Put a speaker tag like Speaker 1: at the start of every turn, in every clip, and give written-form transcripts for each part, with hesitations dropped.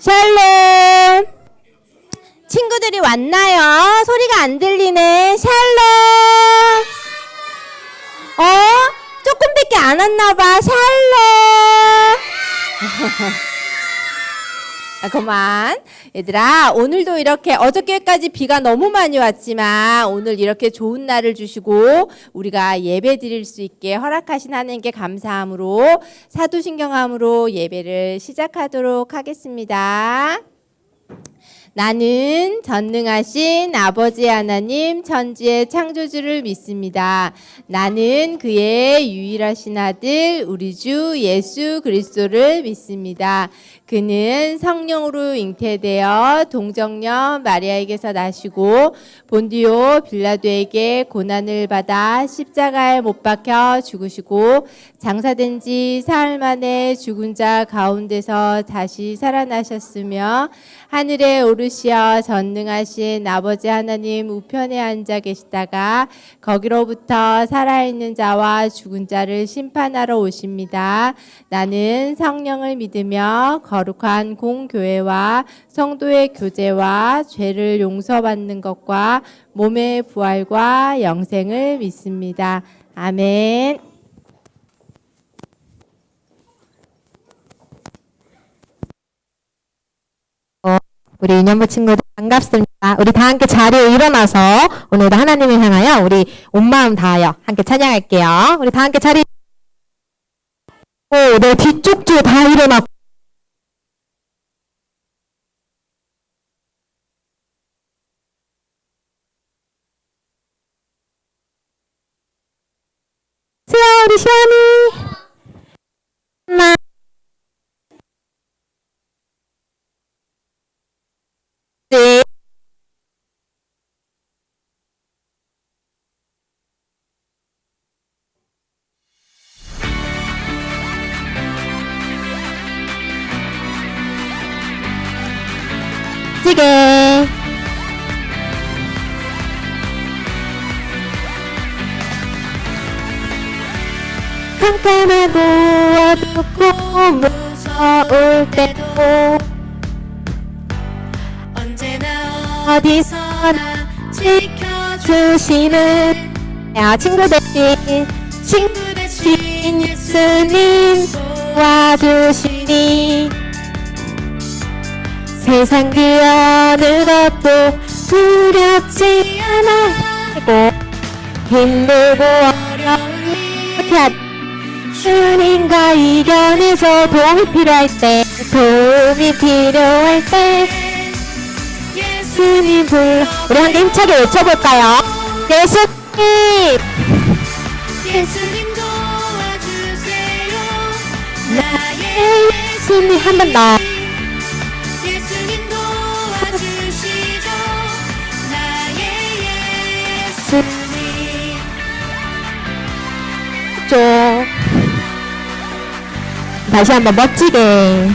Speaker 1: 샬롬. 친구들이 왔나요? 소리가 안 들리네. 샬롬. 조금밖에 안 왔나봐. 샬롬. 그만. 얘들아, 오늘도 이렇게 어저께까지 비가 너무 많이 왔지만 오늘 이렇게 좋은 날을 주시고 우리가 예배 드릴 수 있게 허락하신 하나님께 감사함으로 사도신경함으로 예배를 시작하도록 하겠습니다. 나는 전능하신 아버지 하나님 천지의 창조주를 믿습니다. 나는 그의 유일하신 아들 우리 주 예수 그리스도를 믿습니다. 그는 성령으로 잉태되어 동정녀 마리아에게서 나시고 본디오 빌라도에게 고난을 받아 십자가에 못 박혀 죽으시고 장사된 지 사흘 만에 죽은 자 가운데서 다시 살아나셨으며 하늘에 오르시어 전능하신 아버지 하나님 우편에 앉아 계시다가 거기로부터 살아있는 자와 죽은 자를 심판하러 오십니다. 나는 성령을 믿으며 거룩한 공교회와 성도의 교제와 죄를 용서받는 것과 몸의 부활과 영생을 믿습니다. 아멘.
Speaker 2: 우리 유년부 친구들 반갑습니다. 우리 다 함께 자리에 일어나서 오늘도 하나님을 향하여 우리 온 마음 다하여 함께 찬양할게요. 우리 다 함께 자리. 내 뒤쪽 줄 다 일어나. 우리 시원이. 하나. 네. 찌개. 깜깜하고 어둡고 무서울 때도 언제나 어디서나 지켜주시는 친구 대신 예수님 도와주시니 세상 그 어느 것도 두렵지 않아. 힘들고 어려운 일 주님과 이겨내줘. 도움이 필요할 때 예수님 불러. 우리 함께 힘차게 외쳐볼까요? 예수님 도와주세요. 나의 예수님. 한 번 더. 예수님 도와주시죠. 나의 예수님. 다시 한번 멋지게.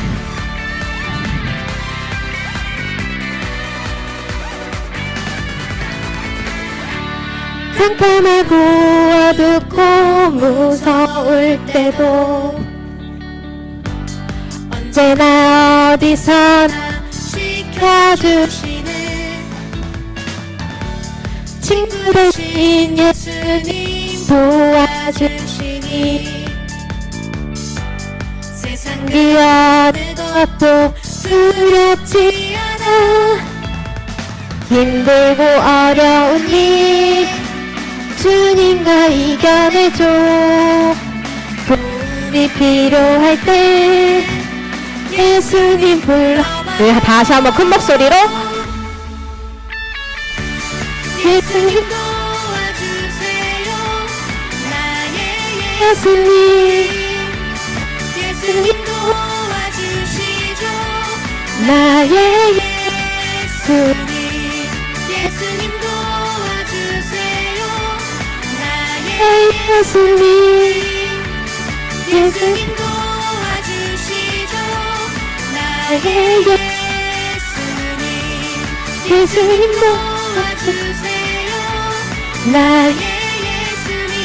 Speaker 2: 깜깜하고 어둡고 무서울 때도 언제나 어디서나 지켜주시는 친구 대신 예수님 도와주시니 세상 그 어느 것도 두렵지 않아. 힘들고 어려운 일 주님과 이겨내줘. 도움이 필요할 때 예수님 불러. 우리 다시 한번 큰 목소리로. 예수님 도와주세요. 나의 예수님. 예수님 도와주시죠. 나의 예수님. 예수님 도와주세요. 나의 예수님. 예수님 도와주시죠. 나의 예수님. 예수님 도와주세요. 나의 예수님.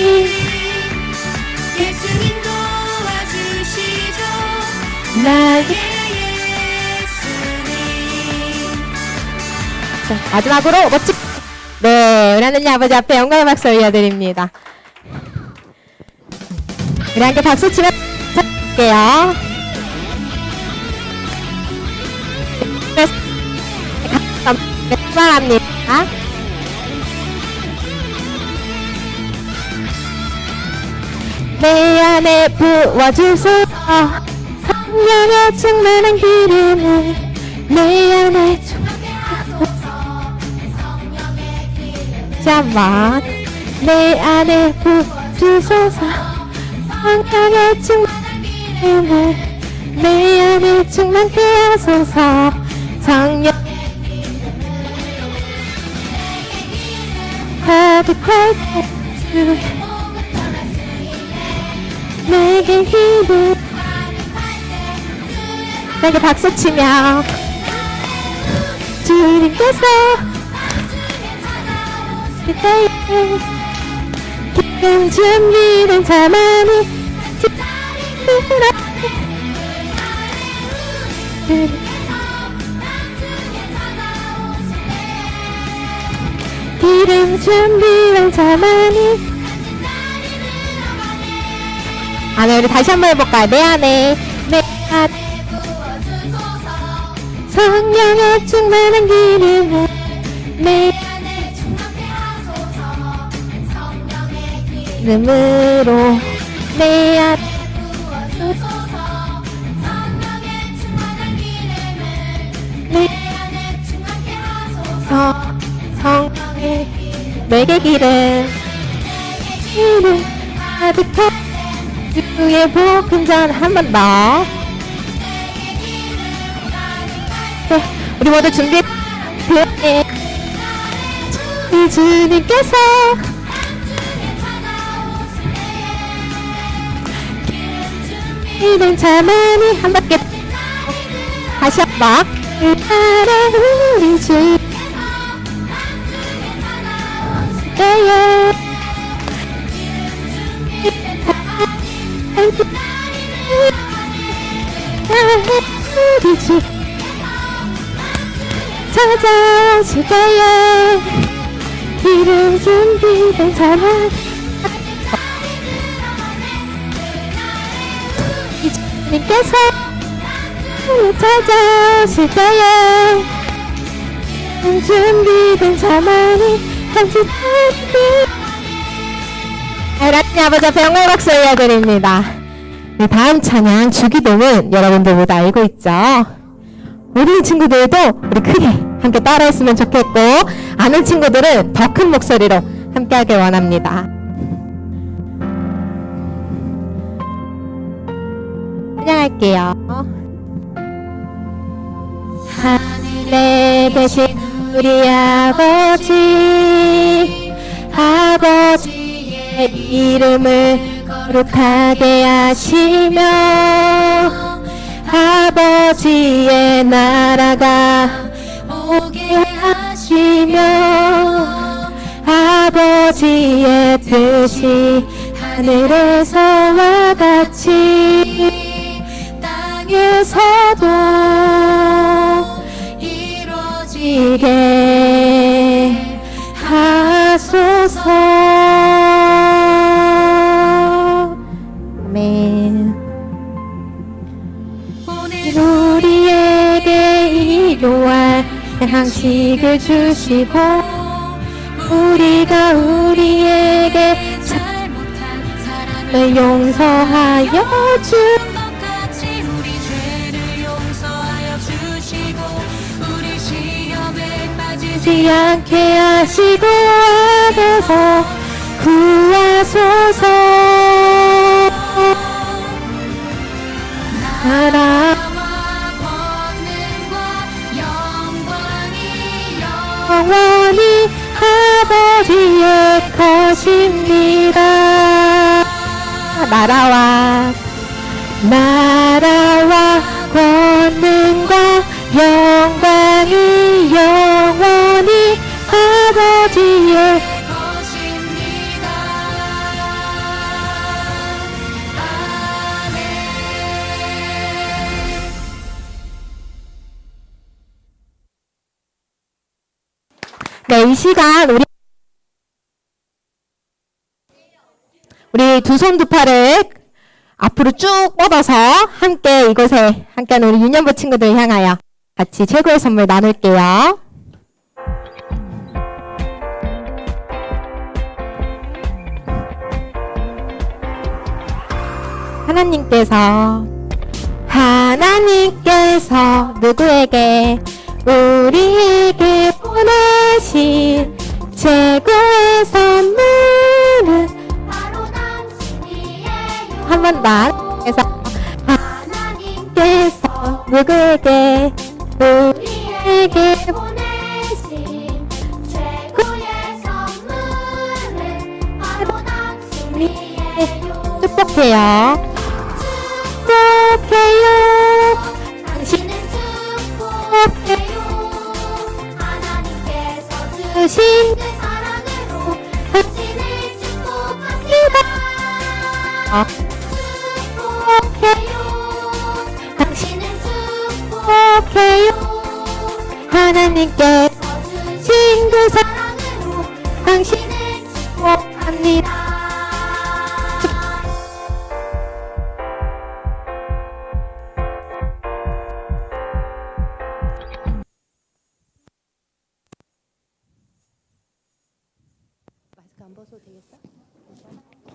Speaker 2: 예수님 도와주시죠. 나의 예수님. 자, 마지막으로 멋지게. 네, 우리 하나님 아버지 앞에 영광의 박수 올려드립니다. 우리 함께 박수 치며 할게요. 감사합니다. 내 안에 부어주소서 성령의 충만한 기름을 내 안에 잠만 내 안에 부어주소서 성령의 충만한 기름을 내 안에 충만케 하소서 성령 가득할 때 내게 힘을 내게 박수치며 주님께서 그때에 기름 준비된 자만이 기름 준비된 자만이 안에 우리 다시 한번 해볼까요? 내 안에 내 안에 성령의 충만한 기름을 내 이름으로 내 안에 내 성령의 내게 기름 가득한 주의 복음전 한 번 더. 네, 우리 모두 준비. 이 주님께서 이는 자만이 한 바퀴 다시 한 번. 우리 주 때에 우리 주 찾아오실 때에 기름 준비된 자만 주님께서 찾아오실 때에 기름 준비된 자만이 간직하리 하나님 아버지 앞에 영광의 박수 올려드립니다. 네, 다음 찬양 주기도문 여러분들 모두 알고 있죠? 우리 친구들도 우리 크게 함께 따라했으면 좋겠고 아는 친구들은 더 큰 목소리로 함께 하길 원합니다. 찬양할게요. 하늘에 계신 우리 아버지의 이름을 거룩하게 하시며 아버지의 나라가 오게 하시며 아버지의 뜻이 하늘에서와 같이 땅에서도 이루어지게 하소서. 아멘. 우리에게 일용할 양식을 주시고 우리가 우리에게 잘못한 사람을 용서하여 주
Speaker 3: 우리 죄를 용서하여 주시고 우리 시험에 빠지지
Speaker 2: 않게 하시고 악에서 구하소서. 나라와
Speaker 3: 권능과 영광이
Speaker 2: 영원히 아버지의 것입니다. 나라와 권능과 영광이 영원히 아버지의
Speaker 3: 것입니다. 아멘.
Speaker 2: 네, 이 시간 우리 두 손 두 팔을 앞으로 쭉 뻗어서 함께 이곳에 함께하는 우리 유년부 친구들 향하여 같이 최고의 선물 나눌게요. 하나님께서 누구에게 우리에게 보내신 최고의 선물은
Speaker 3: 바로 당신이에요.
Speaker 2: 한 번 더. 그래서 하나님께서 누구에게 우리에게
Speaker 3: 보내신 최고의 선물은 바로 당신이에요.
Speaker 2: 축복해요.
Speaker 3: 당신은 축복해요. 하나님께서 주신 그 사랑으로 당신을 축복합니다. 축복해요. 당신은
Speaker 2: 축복해요. 하나님께서 주신 그 사랑으로 당신을 축복합니다.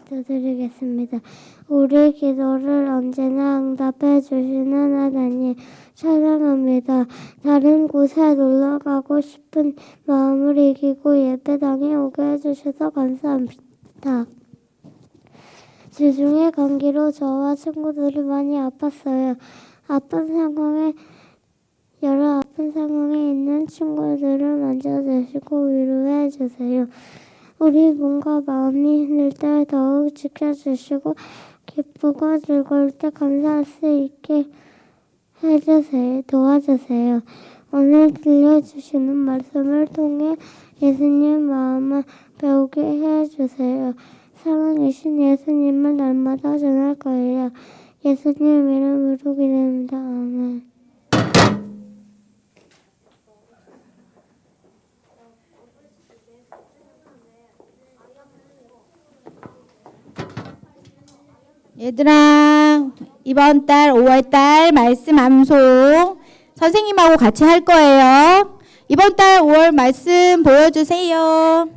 Speaker 4: 기도드리겠습니다. 우리 기도를 언제나 응답해 주시는 하나님 찬양합니다. 다른 곳에 놀러 가고 싶은 마음을 이기고 예배당에 오게 해주셔서 감사합니다. 주중에 감기로 저와 친구들이 많이 아팠어요. 여러 아픈 상황에 있는 친구들을 만져주시고 위로해 주세요. 우리 몸과 마음이 힘들 때 더욱 지켜주시고 기쁘고 즐거울 때 감사할 수 있게 해주세요. 도와주세요. 오늘 들려주시는 말씀을 통해 예수님 마음을 배우게 해주세요. 사랑이신 예수님을 날마다 전할 거예요. 예수님 이름으로 기도합니다. 아멘.
Speaker 5: 얘들아, 이번 달 5월 달 말씀 암송 선생님하고 같이 할 거예요. 이번 달 5월 말씀 보여주세요.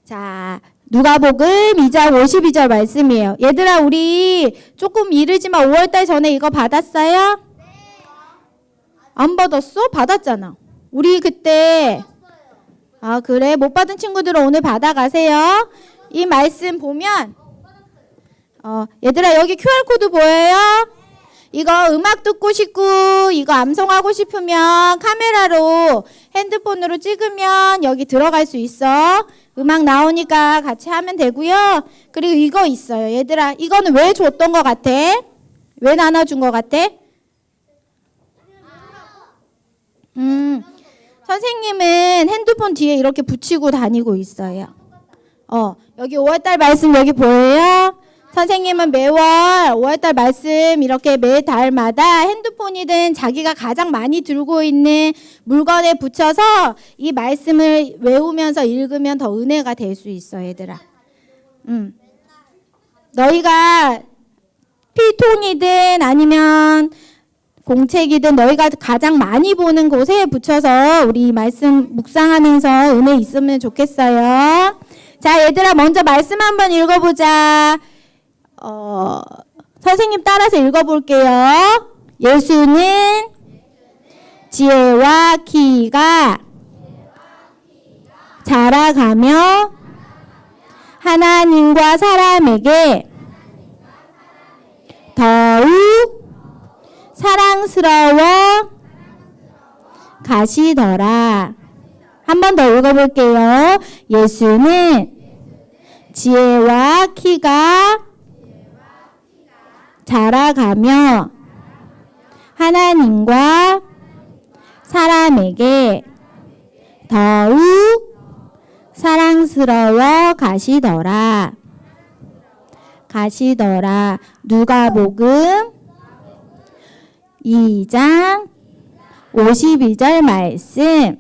Speaker 5: 자, 누가복음 2장 52절 말씀이에요. 얘들아, 우리 조금 이르지만 5월 달 전에 이거 받았어요? 안 받았어? 받았잖아. 우리 그때 그래? 못 받은 친구들은 오늘 받아가세요. 이 말씀 보면 얘들아, 여기 QR코드 보여요? 이거 음악 듣고 싶고 이거 암송하고 싶으면 카메라로 핸드폰으로 찍으면 여기 들어갈 수 있어. 음악 나오니까 같이 하면 되고요. 그리고 이거 있어요. 얘들아, 이거는 왜 줬던 것 같아? 왜 나눠준 것 같아? 선생님은 핸드폰 뒤에 이렇게 붙이고 다니고 있어요. 여기 5월달 말씀 여기 보여요? 선생님은 매월 5월달 말씀 이렇게 매 달마다 핸드폰이든 자기가 가장 많이 들고 있는 물건에 붙여서 이 말씀을 외우면서 읽으면 더 은혜가 될 수 있어, 얘들아. 너희가 필통이든 아니면 공책이든 너희가 가장 많이 보는 곳에 붙여서 우리 말씀 묵상하면서 은혜 있으면 좋겠어요. 자, 얘들아, 먼저 말씀 한번 읽어보자. 선생님 따라서 읽어볼게요. 예수는 지혜와 키가 자라가며 하나님과 사람에게 더욱 사랑스러워 가시더라. 한 번 더 읽어볼게요. 예수는 지혜와 키가 자라가며 하나님과 사람에게 더욱 사랑스러워 가시더라. 누가복음 2장 52절 말씀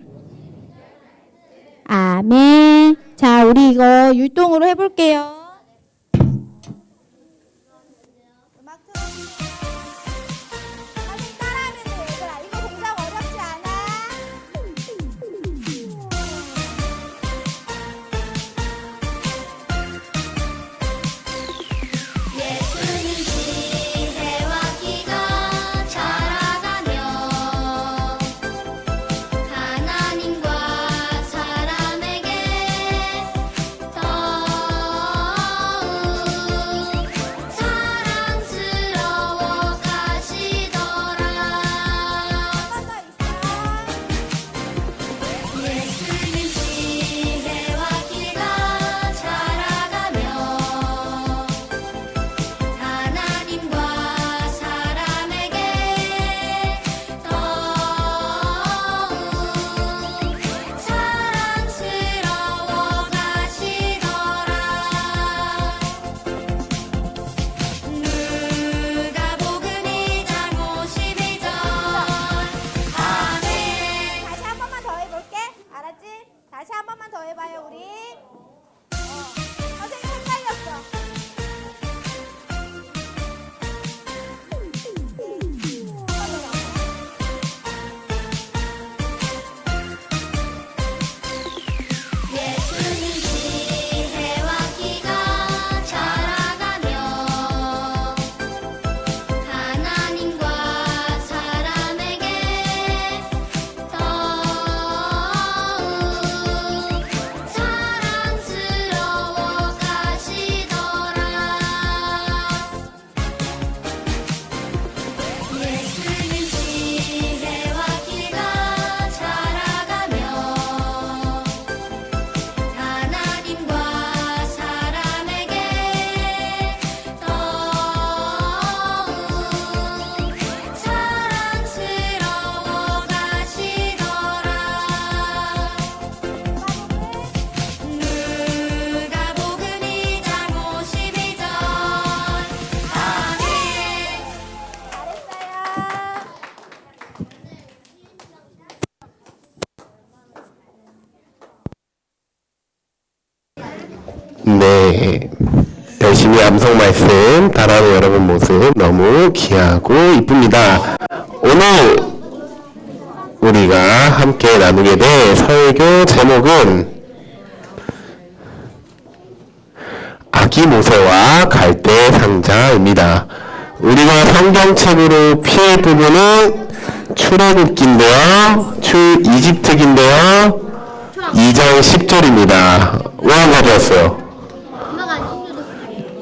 Speaker 5: 아멘. 자, 우리 이거 율동으로 해볼게요. 음악 틀어주세요. 선생님 따라하면 돼, 얘들아. 이거 동작 어렵지 않아?
Speaker 3: 예수님 지혜와 기가 자라가며 하나님과 사람에게 더욱 사랑스러워 가시더라. 예수님 지혜와 기가 자라가며 하나님과 사람에게 더욱 사랑스러워 가시더라. 누가복음 2장 52절. 아멘.
Speaker 5: 다시 한 번만 더 해볼게. 알았지? 다시 한 번만 더 해봐요, 우리. 선생님 헷갈렸어.
Speaker 3: 예수님 지혜와 기가 자라가며 하나님과 사람에게 더욱 사랑스러워 가시더라. 예수님 지혜와 기가 자라가며 하나님과 사람에게 더욱 사랑스러워 가시더라. 누가복음 2장 52절. 아멘.
Speaker 6: 네, 열심히 암송 말씀 따라하는 여러분 모습 너무 귀하고 이쁩니다. 오늘 우리가 함께 나누게 될 설교 제목은 아기 모세와 갈대 상자입니다. 우리가 성경책으로 피할 부분은 출애굽기인데요, 출이집트기인데요, 2장 10절입니다. 왜 안 가져왔어요?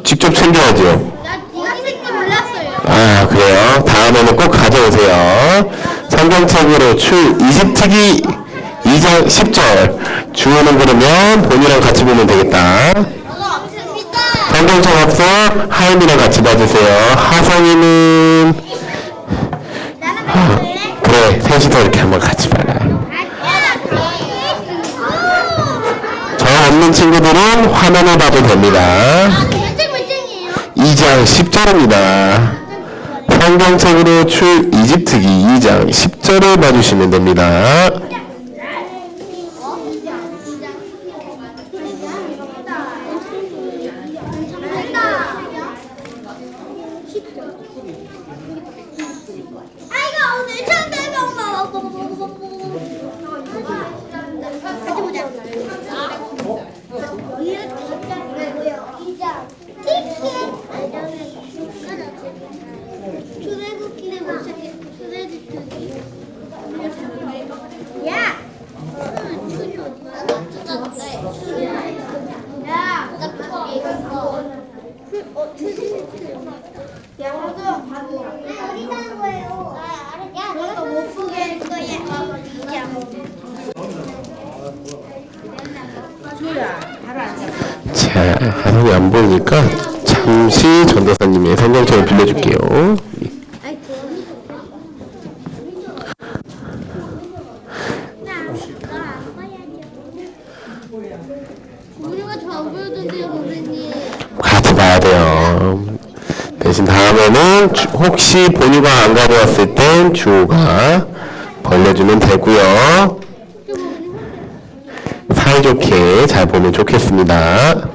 Speaker 6: 직접 챙겨야죠.
Speaker 3: 네가 생긴 몰랐어요.
Speaker 6: 아, 그래요? 다음에는 꼭 가져오세요. 성경책으로 출이집트기 2장 10절. 주어는 그러면 본이랑 같이 보면 되겠다. 성경책 학습 하임이랑 같이 봐주세요. 하성이는 그래, 셋이서 이렇게 한번 같이 봐라. 저 없는 친구들은 화면을 봐도 됩니다. 2장 10절입니다. 성경책으로 출이집트기 2장 10절을 봐주시면 됩니다.
Speaker 3: 아이가 오늘 처음 닮아. 같이 보자. 출애굽기를 못 찾겠어. 출애굽기. 야. 출이 어디야? 야. 어디 가는 거예요? 야, 내가 못 보게 할 거야.
Speaker 6: 자, 하성이 안 보이니까 잠시 전도사님의 성경책을 빌려줄게요.
Speaker 3: 우리가 저안 보여줬는데요, 선생님.
Speaker 6: 같이 봐야 돼요. 대신 다음에는 혹시 본유가 안 가져왔을 땐 주호가 벌려주면 되고요. 사이좋게 잘 보면 좋겠습니다.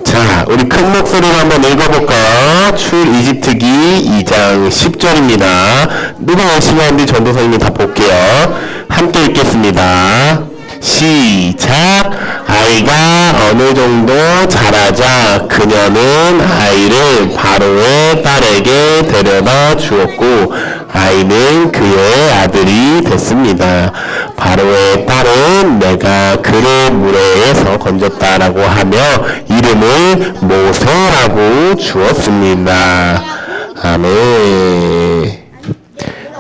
Speaker 6: 자, 우리 큰 목소리로 한번 읽어볼까요? 출 이집트기 2장 10절입니다. 누가 열심히 하는지 전도사님이 다 볼게요. 함께 읽겠습니다. 시작. 아이가 어느 정도 자라자 그녀는 아이를 바로의 딸에게 데려다 주었고 아이는 그의 아들이 됐습니다. 바로의 딸은 내가 그를 물에서 건졌다라고 하며 이름을 모세라고 주었습니다. 아멘.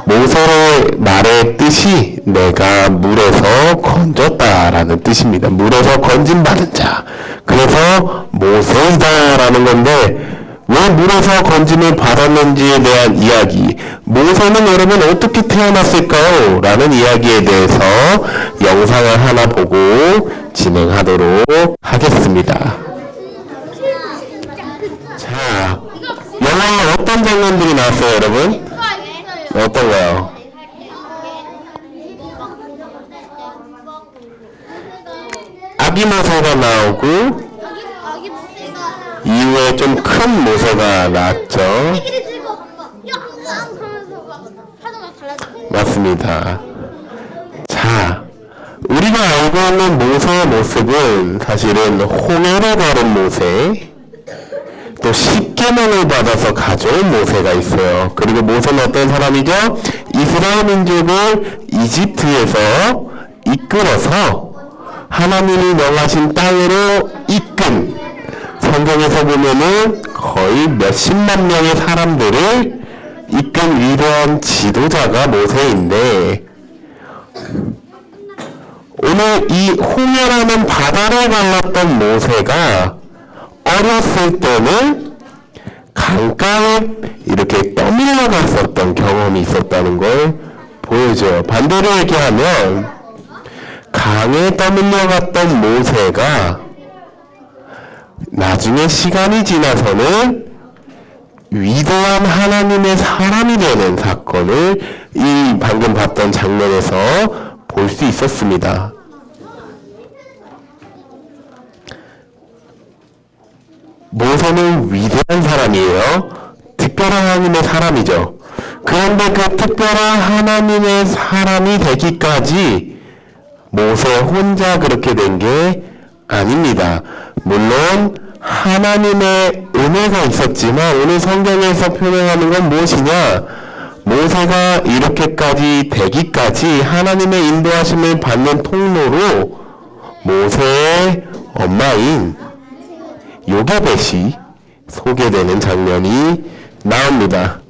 Speaker 6: 모세의 말의 뜻이 내가 물에서 건졌다라는 뜻입니다. 물에서 건진받은 자. 그래서 모세이다라는 건데 왜 물에서 건짐을 받았는지에 대한 이야기. 모세는 여러분 어떻게 태어났을까요? 라는 이야기에 대해서 영상을 하나 보고 진행하도록 하겠습니다. 자, 영화에 어떤 장면들이 나왔어요, 여러분? 어떤 거요? 아기 모세가 나오고 이후에 좀 큰 모세가 나왔죠. 맞습니다. 자, 우리가 알고 있는 모세의 모습은 사실은 홍해를 가른 모세, 또 10계명을 받아서 가져온 모세가 있어요. 그리고 모세는 어떤 사람이죠? 이스라엘 민족을 이집트에서 이끌어서 하나님이 명하신 땅으로 이끈, 성경에서 보면은 거의 몇십만 명의 사람들을 이끈 위대한 지도자가 모세인데, 오늘 이 홍해라는 바다를 갈랐던 모세가 어렸을 때는 강가에 이렇게 떠밀려 갔었던 경험이 있었다는 걸 보여줘요. 반대로 얘기하면 강에 떠밀려 갔던 모세가 나중에 시간이 지나서는 위대한 하나님의 사람이 되는 사건을 이 방금 봤던 장면에서 볼 수 있었습니다. 모세는 위대한 사람이에요. 특별한 하나님의 사람이죠. 그런데 그 특별한 하나님의 사람이 되기까지 모세 혼자 그렇게 된 게 아닙니다. 물론 하나님의 은혜가 있었지만 오늘 성경에서 표현하는 건 무엇이냐? 모세가 이렇게까지 되기까지 하나님의 인도하심을 받는 통로로 모세의 엄마인 요게벳이 소개되는 장면이 나옵니다.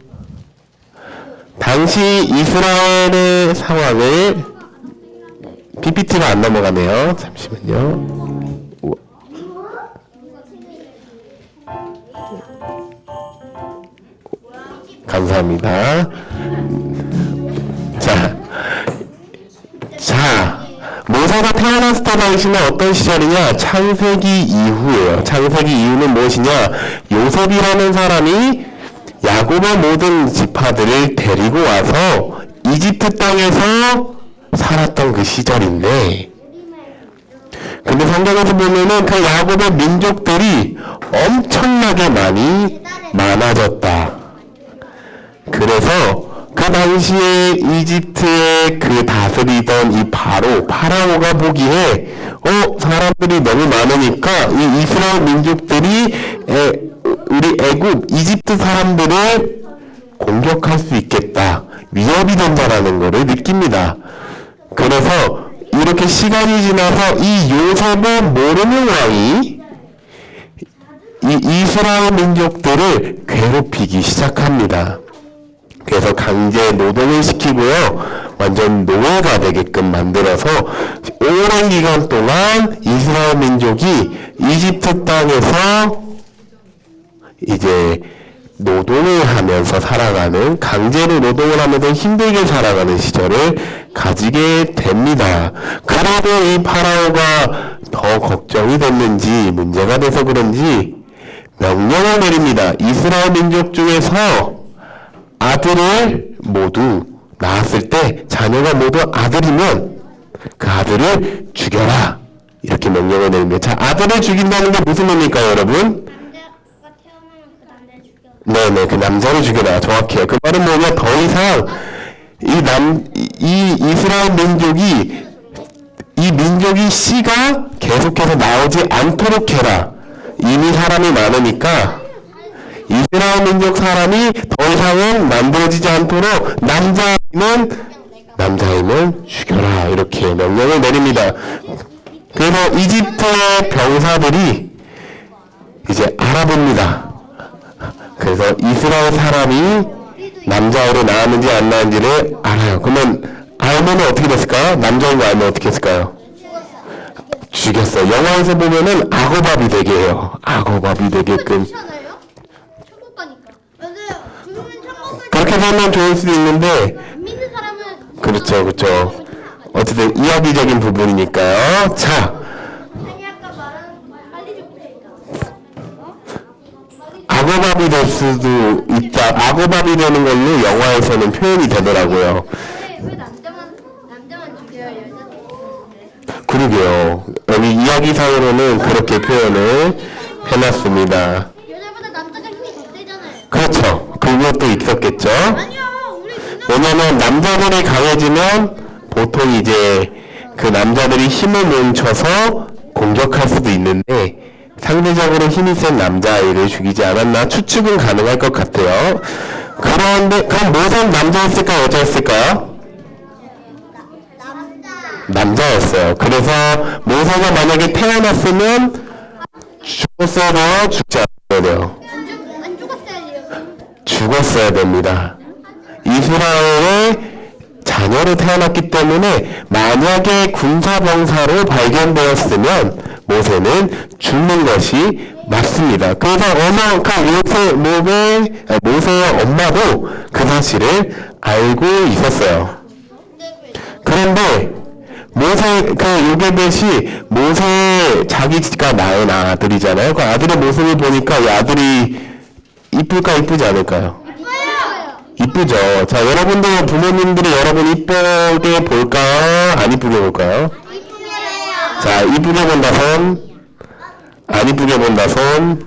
Speaker 6: 당시 이스라엘의 상황을 PPT가 안 넘어가네요. 잠시만요. 감사합니다. 자, 모세가 태어났을 때 당시는 어떤 시절이냐? 창세기 이후예요. 창세기 이후는 무엇이냐? 요셉이라는 사람이 야곱의 모든 지파들을 데리고 와서 이집트 땅에서 살았던 그 시절인데, 근데 성경에서 보면은 그 야곱의 민족들이 엄청나게 많아졌다. 그래서 그 당시에 이집트에 그 다스리던 이 파라오가 보기에 사람들이 너무 많으니까 이 이스라엘 민족들이 우리 애굽 이집트 사람들을 공격할 수 있겠다, 위협이 된다라는 것을 느낍니다. 그래서 이렇게 시간이 지나서 이 요셉을 모르는 왕이 이 이스라엘 민족들을 괴롭히기 시작합니다. 그래서 강제 노동을 시키고요, 완전 노예가 되게끔 만들어서 오랜 기간 동안 이스라엘 민족이 이집트 땅에서 이제 노동을 하면서 살아가는, 강제로 노동을 하면서 힘들게 살아가는 시절을 가지게 됩니다. 그래도 이 파라오가 더 걱정이 됐는지 문제가 돼서 그런지 명령을 내립니다. 이스라엘 민족 중에서 아들을 모두 낳았을 때, 자녀가 모두 아들이면 그 아들을 죽여라, 이렇게 명령을 내립니다. 자, 아들을 죽인다는 게 무슨 의미일까요, 여러분?
Speaker 3: 남자가 태어나면 그 남자를 죽여.
Speaker 6: 네네, 그 남자를 죽여라. 정확해요. 그 말은 뭐냐, 더 이상 이 이스라엘 민족이, 이 민족이 씨가 계속해서 나오지 않도록 해라. 이미 사람이 많으니까 이스라엘 민족 사람이 더 이상은 만들어지지 않도록 남자아이는 죽여라, 이렇게 명령을 내립니다. 그래서 이집트의 병사들이 이제 알아봅니다. 그래서 이스라엘 사람이 남자아이를 낳았는지 안 낳았는지를 알아요. 그러면 알면 어떻게 됐을까요? 남자인 거 알면 어떻게 했을까요? 죽였어요. 영화에서 보면은 악어밥이 되게 해요. 악어밥이 되게끔.
Speaker 3: 괜찮아요? 천국 가니까. 맞아요. 죽으면 천국
Speaker 6: 그렇게 되면 좋을 수도 있는데,
Speaker 3: 안 믿는 사람은
Speaker 6: 그렇죠, 그렇죠. 어쨌든 이야기적인 부분이니까요. 자,
Speaker 3: 아니 아까 말한 빨리 죽고 싶다.
Speaker 6: 악어밥이 될 수도 있다. 악어밥이 되는 걸로 영화에서는 표현이 되더라고요.
Speaker 3: 왜 남자만 죽여요? 여자도 죽이는데.
Speaker 6: 그러게요. 여기 이야기상으로는 그렇게 표현을 해놨습니다.
Speaker 3: 여자보다 남자가 힘이 더 세잖아요.
Speaker 6: 그렇죠. 그것도 있었겠죠.
Speaker 3: 아니요. 우리
Speaker 6: 왜냐면 남자들이 강해지면 보통 이제 그 남자들이 힘을 뭉쳐서 공격할 수도 있는데, 상대적으로 힘이 센 남자아이를 죽이지 않았나 추측은 가능할 것 같아요. 그런데 그럼 모세는 남자였을까요, 여자였을까요? 남자였어요. 그래서 모세가 만약에 태어났으면 죽었어도 죽지 않아야 돼요.
Speaker 3: 안 죽었어야 돼요.
Speaker 6: 죽었어야 됩니다. 이스라엘의 자녀로 태어났기 때문에 만약에 군사병사로 발견되었으면 모세는 죽는 것이 맞습니다. 그래서 모세의 엄마도 그 사실을 알고 있었어요. 그런데 요게벳이 모세 자기가 낳은 아들이잖아요. 그 아들의 모습을 보니까 이 아들이 이쁠까 이쁘지 않을까요? 이쁘죠. 자, 여러분들 부모님들이 여러분 이쁘게 볼까요? 안 이쁘게 볼까요? 자, 이쁘게 본다 손. 안 이쁘게 본다 손.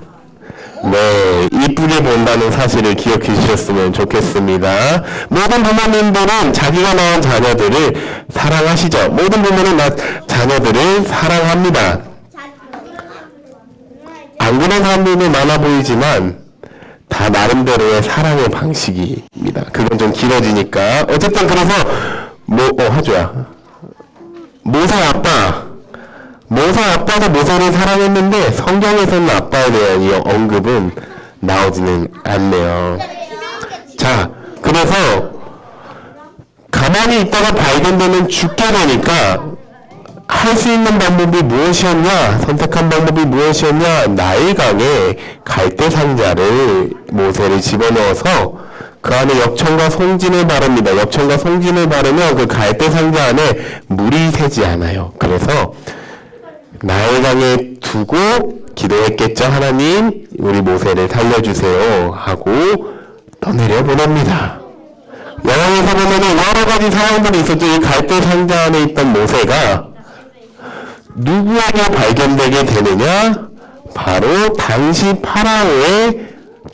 Speaker 6: 네, 이쁘게 본다는 사실을 기억해 주셨으면 좋겠습니다. 모든 부모님들은 자기가 낳은 자녀들을 사랑하시죠. 모든 부모는 자녀들을 사랑합니다. 안 그런 사람들도 많아 보이지만 다 나름대로의 사랑의 방식입니다. 그건 좀 길어지니까. 어쨌든 그래서 하주야. 모세 아빠도 모세를 사랑했는데 성경에서는 아빠에 대한 이 언급은 나오지는 않네요. 자, 그래서 가만히 있다가 발견되면 죽게 되니까 할 수 있는 방법이 무엇이었냐? 선택한 방법이 무엇이었냐? 나일강에 갈대 상자를 모세를 집어넣어서 그 안에 엽청과 송진을 바릅니다. 엽청과 송진을 바르면 그 갈대 상자 안에 물이 새지 않아요. 그래서 나일강에 두고 기도했겠죠. 하나님, 우리 모세를 살려주세요 하고 떠내려 보냅니다. 영화에서 보면은 여러 가지 상황들이 있었죠. 이 갈대 상자 안에 있던 모세가 누구에게 발견되게 되느냐? 바로 당시 파라오의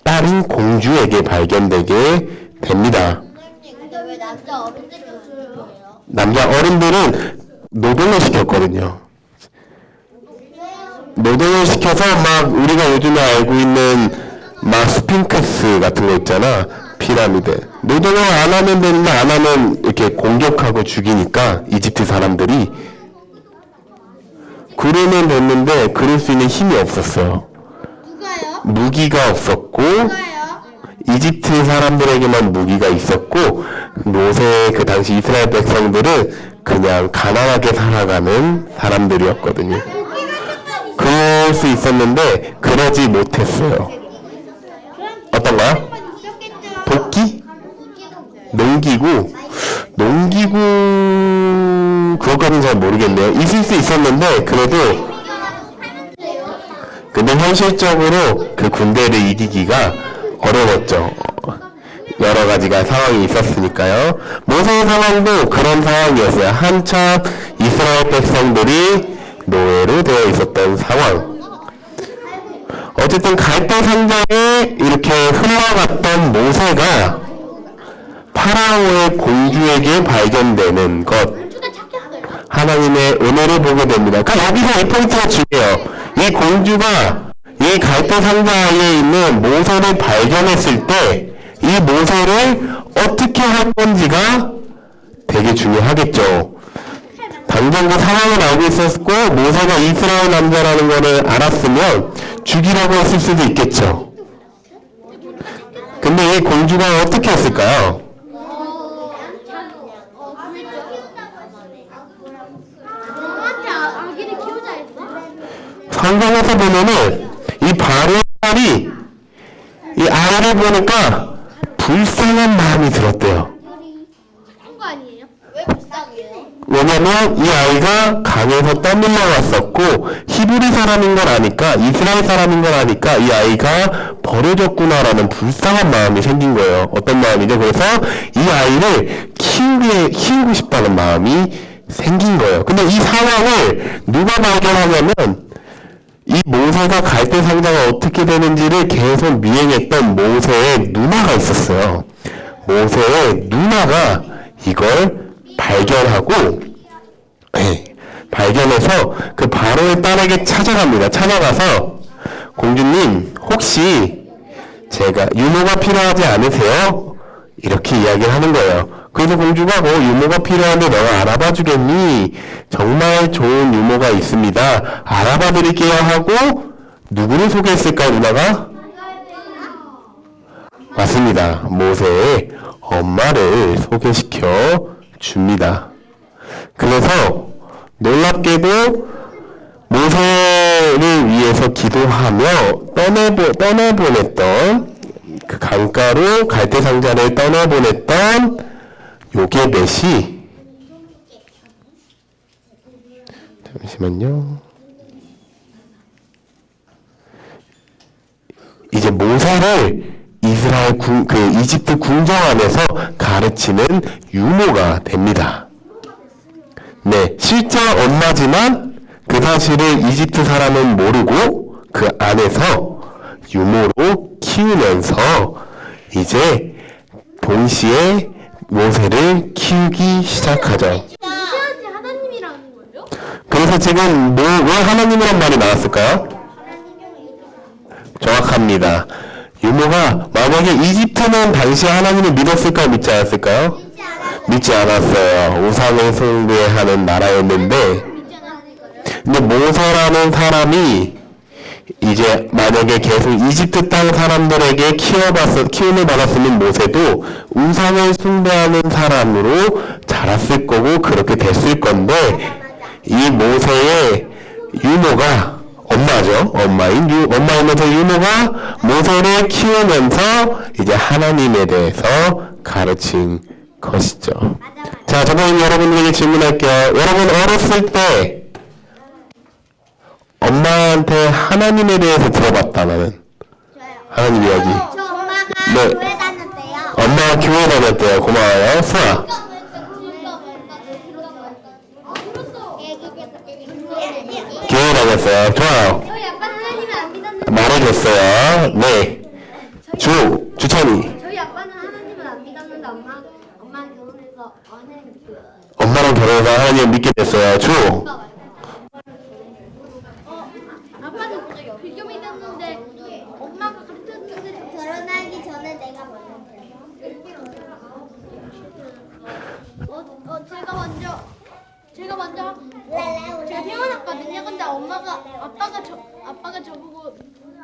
Speaker 6: 딸인 공주에게 발견되게 됩니다.
Speaker 3: 근데 왜 남자 어른들이 없는 거예요?
Speaker 6: 남자 어른들은 노동을 시켰거든요. 노동을 시켜서 막 우리가 요즘에 알고 있는 막 스핑크스 같은 거 있잖아. 피라미드. 노동을 안 하면 되는데 안 하면 이렇게 공격하고 죽이니까 이집트 사람들이 그러면 됐는데 그럴 수 있는 힘이 없었어요.
Speaker 3: 누가요?
Speaker 6: 무기가 없었고
Speaker 3: 누가요?
Speaker 6: 이집트 사람들에게만 무기가 있었고 모세 그 당시 이스라엘 백성들은 그냥 가난하게 살아가는 사람들이었거든요. 그럴 수 있었는데 그러지 못했어요. 어떤가요? 도끼? 농기구? 농기구 그것까지는 잘 모르겠네요. 있을 수 있었는데 그래도 근데 현실적으로 그 군대를 이기기가 어려웠죠. 여러 가지가 상황이 있었으니까요. 모세의 상황도 그런 상황이었어요. 한참 이스라엘 백성들이 노예로 되어 있었던 상황. 어쨌든 갈대 상자에 이렇게 흘러갔던 모세가 파라오의 공주에게 발견되는 것, 하나님의 은혜를 보게 됩니다. 그러니까 여기서 이 포인트가 중요해요. 이 공주가 이 갈대 상자에 있는 모세를 발견했을 때 이 모세를 어떻게 할 건지가 되게 중요하겠죠. 당장 그 상황을 알고 있었고 모세가 이스라엘 남자라는 것을 알았으면 죽이라고 했을 수도 있겠죠. 근데 이 공주가 어떻게 했을까요? 성경에서 보면은 이 바로의 이 아이를 보니까 불쌍한 마음이 들었대요. 왜냐면 이 아이가 강에서 떠밀려 왔었고 히브리 사람인 걸 아니까 이스라엘 사람인 걸 아니까 이 아이가 버려졌구나라는 불쌍한 마음이 생긴 거예요. 어떤 마음이죠? 그래서 이 아이를 키우고 싶다는 마음이 생긴 거예요. 근데 이 상황을 누가 발견하냐면 이 모세가 갈대 상자가 어떻게 되는지를 계속 미행했던 모세의 누나가 있었어요. 모세의 누나가 이걸 발견하고 발견해서 그 바로의 딸에게 찾아갑니다. 찾아가서 공주님 혹시 제가 유모가 필요하지 않으세요? 이렇게 이야기를 하는 거예요. 그래서 공주가 유모가 필요한데 너가 알아봐 주겠니? 정말 좋은 유모가 있습니다. 알아봐 드릴게요 하고 누구를 소개했을까 누나가? 맞습니다. 모세의 엄마를 소개시켜 줍니다. 그래서 놀랍게도 모세를 위해서 기도하며 떠내보냈던 그 강가로 갈대 상자를 떠내보냈던 요게벳이 잠시만요. 이제 모세를 이스라엘 이집트 궁정 안에서 가르치는 유모가 됩니다. 네, 실제 엄마지만 그 사실을 이집트 사람은 모르고 그 안에서 유모로 키우면서 이제 동시에 모세를 키우기 시작하죠.
Speaker 3: 모세한테 하나님이라는 거예요?
Speaker 6: 그래서 지금 왜 하나님이란 말이 나왔을까요? 정확합니다. 유모가 만약에 이집트는 당시 하나님을 믿었을까요? 믿지 않았을까요? 믿지 않았어요. 우상을 숭배하는 나라였는데 근데 모세라는 사람이 이제 만약에 계속 이집트 땅 사람들에게 키움을 받았으면 모세도 우상을 숭배하는 사람으로 자랐을 거고 그렇게 됐을 건데 이 모세의 유모가 엄마죠. 엄마이면서 유모가 모세를 키우면서 이제 하나님에 대해서 가르친 것이죠. 자, 저는 여러분들에게 질문할게요. 여러분 어렸을 때 엄마한테 하나님에 대해서 들어봤다면 하나님 이야기.
Speaker 3: 저 엄마가
Speaker 6: 네.
Speaker 3: 교회 다녔대요.
Speaker 6: 엄마가 교회 다녔대요. 고마워요. 수아. 교회 다녔어요. 좋아요.
Speaker 3: 저희 아빠는 하나님을 안 믿었는데
Speaker 6: 말해줬어요. 네. 주찬이.
Speaker 3: 저희 아빠는 하나님을 안 믿었는데 엄마랑 결혼해서 하나님을 믿고
Speaker 6: 엄마랑 결혼해서 하나님을 믿게 됐어요.
Speaker 3: 아빠는 불교 믿었는데 엄마가 가르쳤는데 결혼하기 전에 내가 제가 먼저 제가 태어났거든요. 근데 아빠가 저보고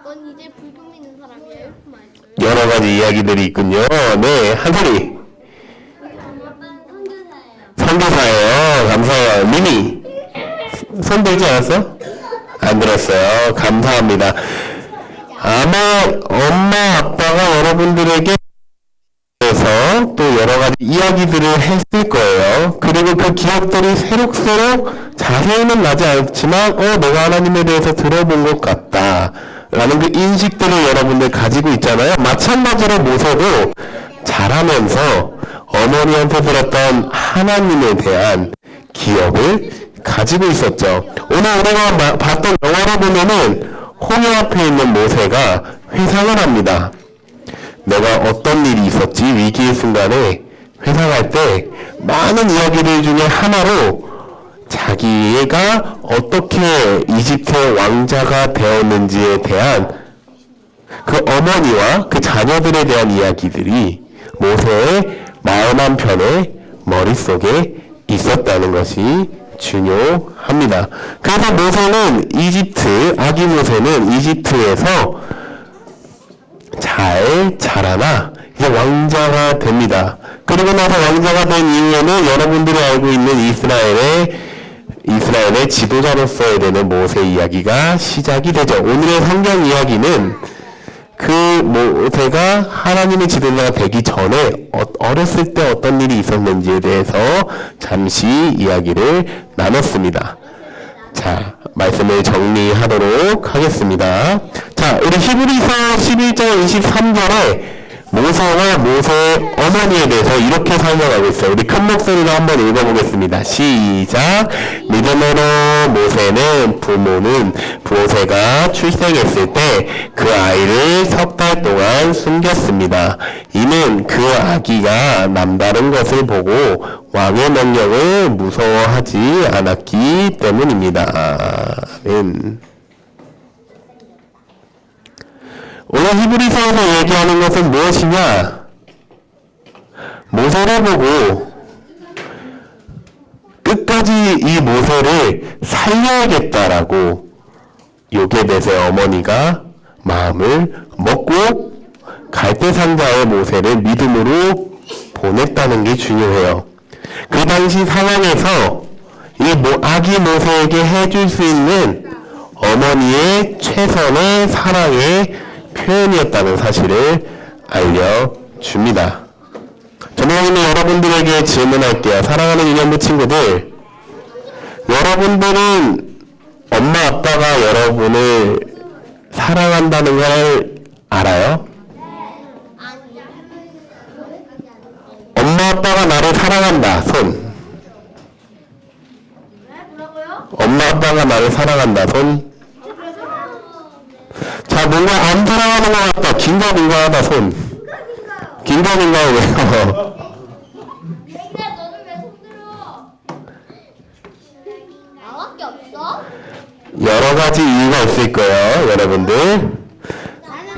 Speaker 3: 넌 이제 불교 믿는 사람이야 이렇게 말했어요.
Speaker 6: 여러 가지 이야기들이 있군요. 네, 한솔이. 선교사예요. 감사해요. 미미. 손 들지 않았어? 안 들었어요. 감사합니다. 아마 엄마 아빠가 여러분들에게 그래서 또 여러 가지 이야기들을 했을 거예요. 그리고 그 기억들이 새록새록 자세히는 나지 않지만 내가 하나님에 대해서 들어본 것 같다 라는 그 인식들을 여러분들 가지고 있잖아요. 마찬가지로 모세도 자라면서 어머니한테 들었던 하나님에 대한 기억을 가지고 있었죠. 오늘 우리가 봤던 영화를 보면은 홍해 앞에 있는 모세가 회상을 합니다. 내가 어떤 일이 있었지 위기의 순간에 회상할 때 많은 이야기들 중에 하나로 자기가 어떻게 이집트의 왕자가 되었는지에 대한 그 어머니와 그 자녀들에 대한 이야기들이 모세의 마음 한편에 머릿속에 있었다는 것이 중요합니다. 그래서 모세는 아기 모세는 이집트에서 잘 자라나 이제 왕자가 됩니다. 그리고 나서 왕자가 된 이후에는 여러분들이 알고 있는 이스라엘의 지도자로서야 되는 모세 이야기가 시작이 되죠. 오늘의 성경 이야기는 그 모세가 하나님의 지도자가 되기 전에 어렸을 때 어떤 일이 있었는지에 대해서 잠시 이야기를 나눴습니다. 자, 말씀을 정리하도록 하겠습니다. 자, 우리 히브리서 11장 23절에 모세와 모세의 어머니에 대해서 이렇게 설명하고 있어요. 우리 큰 목소리로 한번 읽어보겠습니다. 시작. 믿음으로 모세는 모세가 출생했을 때 그 아이를 3달 동안 숨겼습니다. 이는 그 아기가 남다른 것을 보고 왕의 명령을 무서워하지 않았기 때문입니다. 아멘. 오늘 히브리서에서 얘기하는 것은 무엇이냐? 모세를 보고 끝까지 이 모세를 살려야겠다라고 요게벳의 어머니가 마음을 먹고 갈대상자의 모세를 믿음으로 보냈다는 게 중요해요. 그 당시 상황에서 이 아기 모세에게 해줄 수 있는 어머니의 최선의 사랑의 표현이었다는 사실을 알려줍니다. 저는 여러분들에게 질문할게요. 사랑하는 유년부 친구들, 여러분들은 엄마 아빠가 여러분을 사랑한다는 걸 알아요? 엄마 아빠가 나를 사랑한다. 손. 엄마 아빠가 나를 사랑한다. 손. 자, 뭔가 안 사랑하는 것 같다. 긴가민가하다. 손. 긴가민가해. 왜요?
Speaker 3: 나밖에 없어?
Speaker 6: 여러 가지 이유가 있을 거예요, 여러분들.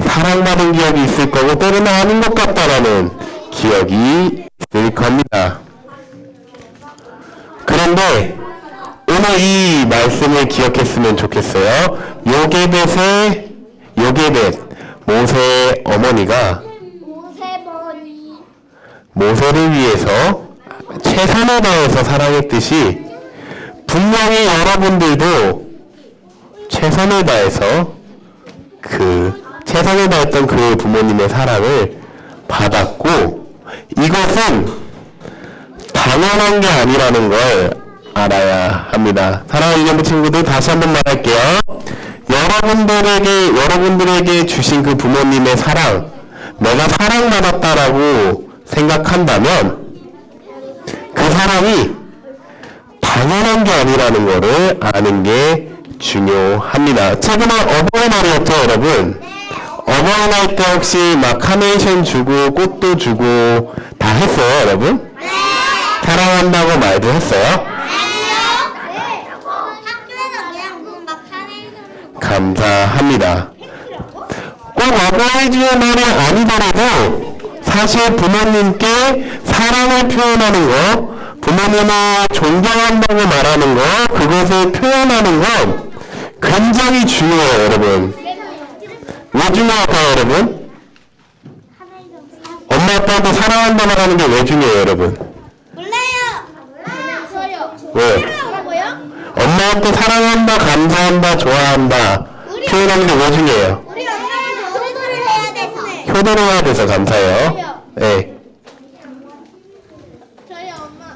Speaker 6: 사랑받은 기억이 있을 거고, 때로는 아닌 것 같다라는 기억이 있을 겁니다. 그런데, 오늘 이 말씀을 기억했으면 좋겠어요. 요게벳, 모세의 어머니가 모세를 위해서 최선을 다해서 사랑했듯이, 분명히 여러분들도 최선을 다해서 최선을 다했던 그 부모님의 사랑을 받았고, 이것은 당연한 게 아니라는 걸 알아야 합니다. 사랑하는 유년부 친구들, 다시 한번 말할게요. 여러분들에게 주신 그 부모님의 사랑, 내가 사랑받았다라고 생각한다면 그 사랑이 당연한 게 아니라는 거를 아는 게 중요합니다. 최근에 어버이날이었죠, 여러분? 어버이날 때 혹시 막 카네이션 주고 꽃도 주고 다 했어요, 여러분? 사랑한다고 말도 했어요? 감사합니다. 꼭 어버이주의 날이 아니더라도 사실 부모님께 사랑을 표현하는 거, 부모님을 존경한다고 말하는 거, 그것을 표현하는 건 굉장히 중요해요, 여러분. 왜 중요할까요, 여러분? 엄마 아빠한테 사랑한다고 하는 게 왜 중요해요, 여러분?
Speaker 3: 몰라요.
Speaker 6: 왜?
Speaker 3: 뭐라고요?
Speaker 6: 엄마한테 사랑한다, 감사한다, 좋아한다 표현하는 게 왜 중요해요?
Speaker 3: 우리 엄마랑
Speaker 6: 효도를 돼서 감사해요. 네.
Speaker 3: 저희 엄마.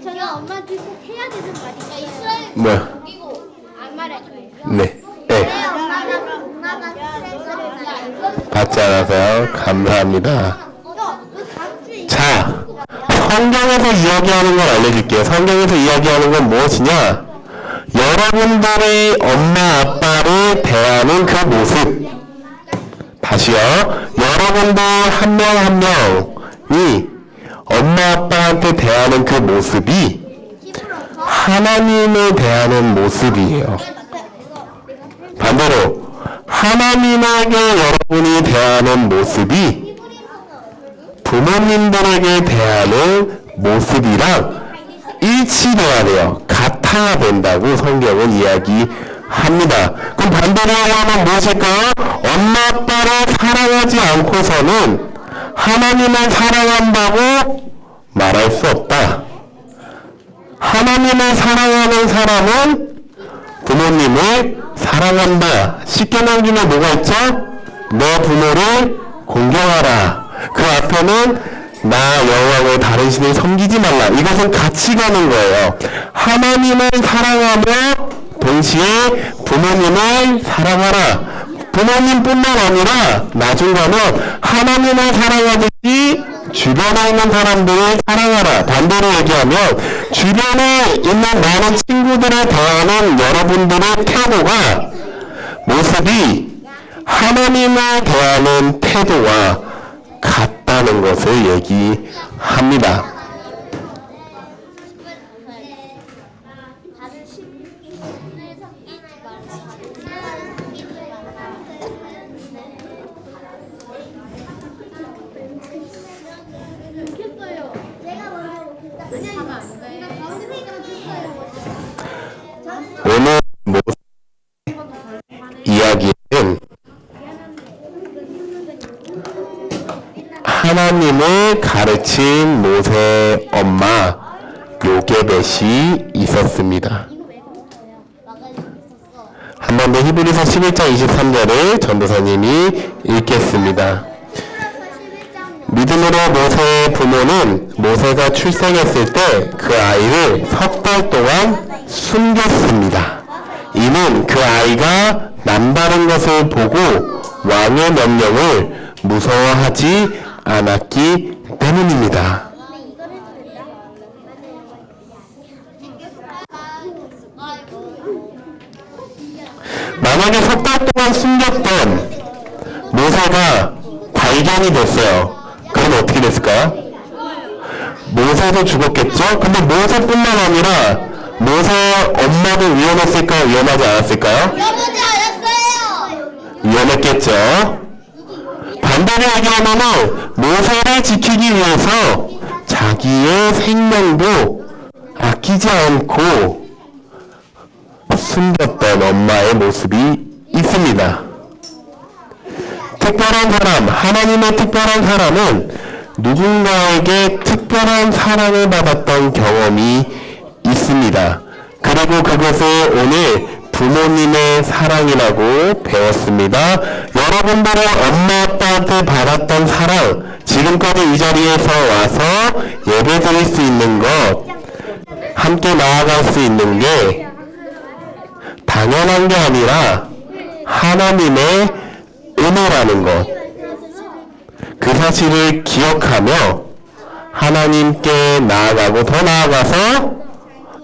Speaker 3: 저는 엄마한테 꼭 해야 되는 말이가 있어요.
Speaker 6: 뭐야?
Speaker 3: 그리고 안 말해줘요.
Speaker 6: 네. 네.
Speaker 3: 엄마가 스트레스를
Speaker 6: 받지 않아서요. 감사합니다. 자, 성경에서 이야기하는 걸 알려줄게요. 성경에서 이야기하는 건 무엇이냐? 여러분들이 엄마 아빠를 대하는 그 모습. 다시요. 여러분들 한 명 한 명이 엄마 아빠한테 대하는 그 모습이 하나님을 대하는 모습이에요. 반대로 하나님에게 여러분이 대하는 모습이 부모님들에게 대하는 모습이랑 일치돼야 돼요. 같아야 된다고 성경은 이야기합니다. 그럼 반대로 하면 무엇일까요? 엄마 아빠를 사랑하지 않고서는 하나님을 사랑한다고 말할 수 없다. 하나님을 사랑하는 사람은 부모님을 사랑한다. 십계명 중에 뭐가 있죠? 너 부모를 공경하라. 그 앞에는 나 여호와의 다른 신을 섬기지 말라. 이것은 같이 가는 거예요. 하나님을 사랑하며 동시에 부모님을 사랑하라. 부모님뿐만 아니라 나중 가면 하나님을 사랑하듯이 주변에 있는 사람들을 사랑하라. 반대로 얘기하면 주변에 있는 많은 친구들을 대하는 여러분들의 태도가 모습이 하나님을 대하는 태도와 같다는 것을 얘기합니다. 오늘 이야기는 하나님을 가르친 모세의 엄마 요게벳이 있었습니다. 한 번 더 히브리서 11장 23절을 전도사님이 읽겠습니다. 믿음으로 모세의 부모는 모세가 출생했을 때 그 아이를 석 달 동안 숨겼습니다. 이는 그 아이가 남다른 것을 보고 왕의 명령을 무서워하지 않았기 때문입니다. 만약에 석 달 동안 숨겼던 모세가 발견이 됐어요. 그럼 어떻게 됐을까요? 모세도 죽었겠죠? 근데 모세뿐만 아니라 모세의 엄마도 위험했을까요? 위험하지 않았을까요? 위험했겠죠? 반대로 얘기하면은 모세를 지키기 위해서 자기의 생명도 아끼지 않고 숨겼던 엄마의 모습이 있습니다. 특별한 사람, 하나님의 특별한 사람은 누군가에게 특별한 사랑을 받았던 경험이 있습니다. 그리고 그것을 오늘 부모님의 사랑이라고 배웠습니다. 여러분들의 엄마 아빠한테 받았던 사랑, 지금까지 이 자리에서 와서 예배 드릴 수 있는 것, 함께 나아갈 수 있는 게 당연한 게 아니라 하나님의 은혜라는 것, 그 사실을 기억하며 하나님께 나아가고 더 나아가서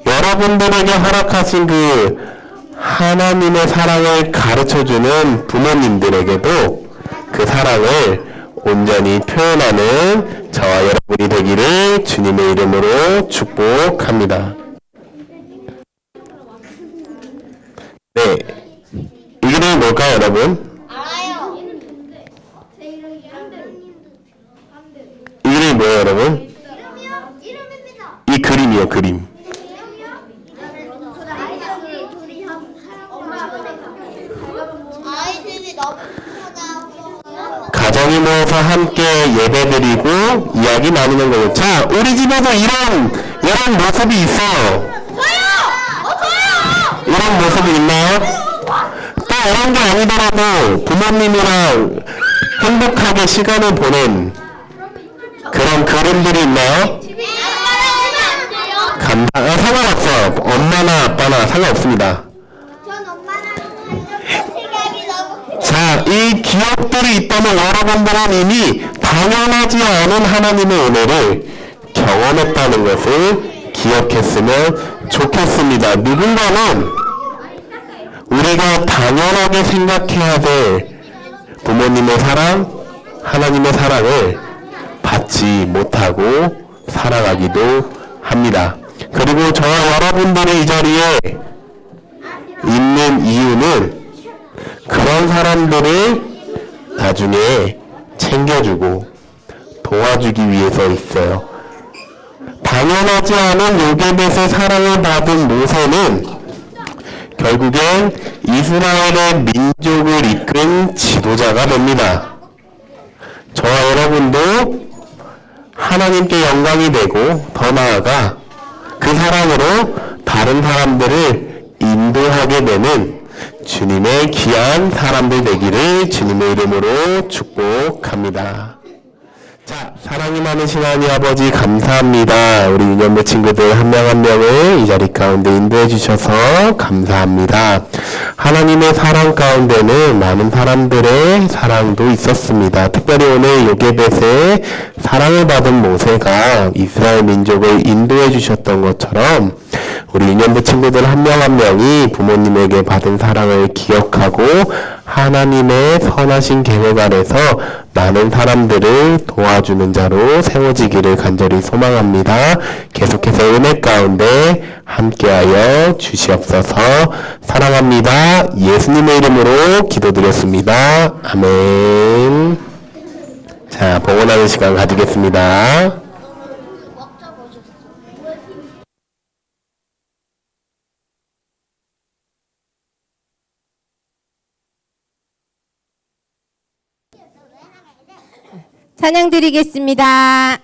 Speaker 6: 여러분들에게 허락하신 그 하나님의 사랑을 가르쳐주는 부모님들에게도 그 사랑을 온전히 표현하는 저와 여러분이 되기를 주님의 이름으로 축복합니다. 네, 이 그림이 뭘까요, 여러분? 이 그림이 뭐예요, 여러분? 이 그림이요, 그림. 가정이 모여서 함께 예배드리고 이야기 나누는 거예요. 자, 우리 집에도 이런 모습이 있어요. 이런 모습이 있나요? 또 이런 게 아니더라도 부모님이랑 행복하게 시간을 보낸 그런 그림들이 있나요? 상관없어요. 엄마나 아빠나 상관없습니다.
Speaker 3: 전 엄마랑 생각이 너무
Speaker 6: 자, 이 기억들이 있다면 여러분들은 이미 당연하지 않은 하나님의 은혜를 경험했다는 것을 기억했으면 좋겠습니다. 누군가는 우리가 당연하게 생각해야 될 부모님의 사랑, 하나님의 사랑을 받지 못하고 살아가기도 합니다. 그리고 저와 여러분들의 이 자리에 있는 이유는 그런 사람들을 나중에 챙겨주고 도와주기 위해서 있어요. 당연하지 않은 요게벳의 사랑을 받은 모세는 결국엔 이스라엘의 민족을 이끈 지도자가 됩니다. 저와 여러분도 하나님께 영광이 되고 더 나아가 그 사랑으로 다른 사람들을 인도하게 되는 주님의 귀한 사람들 되기를 주님의 이름으로 축복합니다. 자, 사랑이 많으신 하나님 아버지 감사합니다. 우리 유년부 친구들 한 명 한 명을 이 자리 가운데 인도해 주셔서 감사합니다. 하나님의 사랑 가운데는 많은 사람들의 사랑도 있었습니다. 특별히 오늘 요게벳의 사랑을 받은 모세가 이스라엘 민족을 인도해 주셨던 것처럼 우리 유년부 친구들 한 명 한 명이 부모님에게 받은 사랑을 기억하고 하나님의 선하신 계획 아래서 많은 사람들을 도와주는 자로 세워지기를 간절히 소망합니다. 계속해서 은혜 가운데 함께하여 주시옵소서. 사랑합니다. 예수님의 이름으로 기도드렸습니다. 아멘. 자, 봉헌하는 시간 가지겠습니다.
Speaker 1: 찬양 드리겠습니다.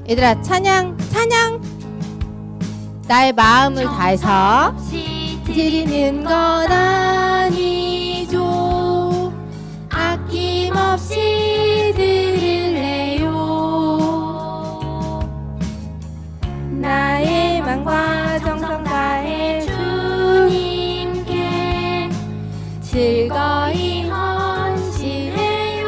Speaker 1: 얘들아, 찬양 나의 마음을 다해서 드리는 건 아니죠. 아낌없이 드릴래요. 나의 마음과 정성 다해 주님께 즐거이 헌신해요.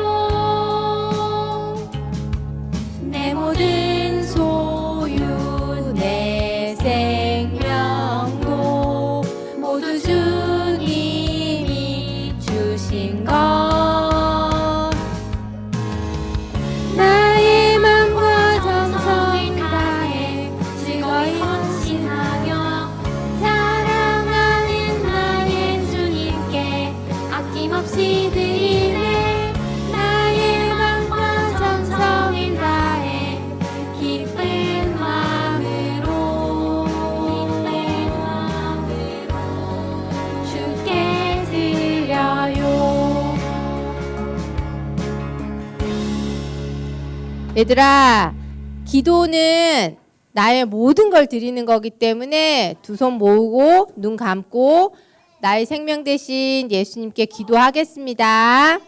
Speaker 1: 내 모든 소유 내 생명도 모두 주님이 주신 것. 나의 마음과 정성 다해 즐거이 헌신하며 사랑하는 나의 주님께 아낌없이 드리네. 나의 마음과 정성을 다해 기쁜 마음으로 주께 드려요. 얘들아, 기도는 나의 모든 걸 드리는 거기 때문에 두 손 모으고 눈 감고 나의 생명 대신 예수님께 기도하겠습니다.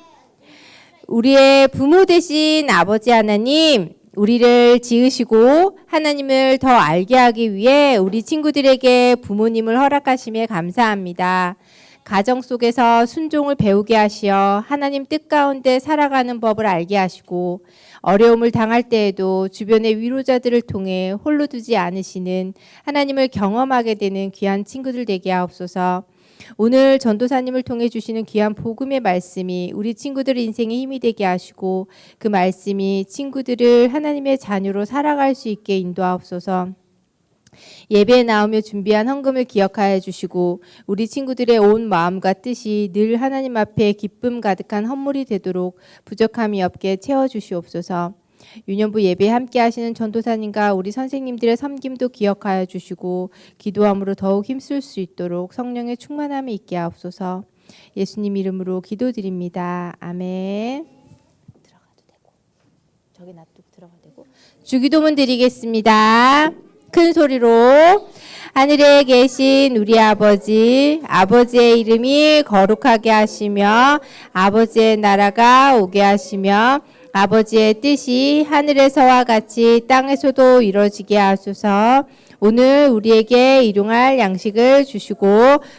Speaker 1: 우리의 부모 되신 아버지 하나님, 우리를 지으시고 하나님을 더 알게 하기 위해 우리 친구들에게 부모님을 허락하심에 감사합니다. 가정 속에서 순종을 배우게 하시어 하나님 뜻 가운데 살아가는 법을 알게 하시고 어려움을 당할 때에도 주변의 위로자들을 통해 홀로 두지 않으시는 하나님을 경험하게 되는 귀한 친구들 되게 하옵소서. 오늘 전도사님을 통해 주시는 귀한 복음의 말씀이 우리 친구들 인생에 힘이 되게 하시고 그 말씀이 친구들을 하나님의 자녀로 살아갈 수 있게 인도하옵소서. 예배에 나오며 준비한 헌금을 기억하여 주시고 우리 친구들의 온 마음과 뜻이 늘 하나님 앞에 기쁨 가득한 헌물이 되도록 부족함이 없게 채워주시옵소서. 유년부 예배에 함께 하시는 전도사님과 우리 선생님들의 섬김도 기억하여 주시고 기도함으로 더욱 힘쓸 수 있도록 성령의 충만함이 있게 하옵소서. 예수님 이름으로 기도드립니다. 아멘. 들어가자. 저기 놔두고 들어가 되고. 주기도문 드리겠습니다. 큰 소리로. 하늘에 계신 우리 아버지, 아버지의 이름이 거룩하게 하시며 아버지의 나라가 오게 하시며 아버지의 뜻이 하늘에서와 같이 땅에서도 이루어지게 하소서. 오늘 우리에게 일용할 양식을 주시고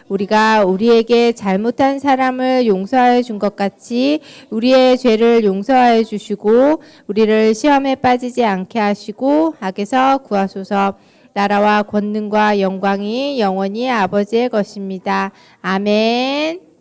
Speaker 1: 우리가 우리에게 잘못한 사람을 용서하여 준 것 같이 우리의 죄를 용서하여 주시고 우리를 시험에 빠지지 않게 하시고 악에서 구하소서. 나라와 권능과 영광이 영원히 아버지의 것입니다. 아멘.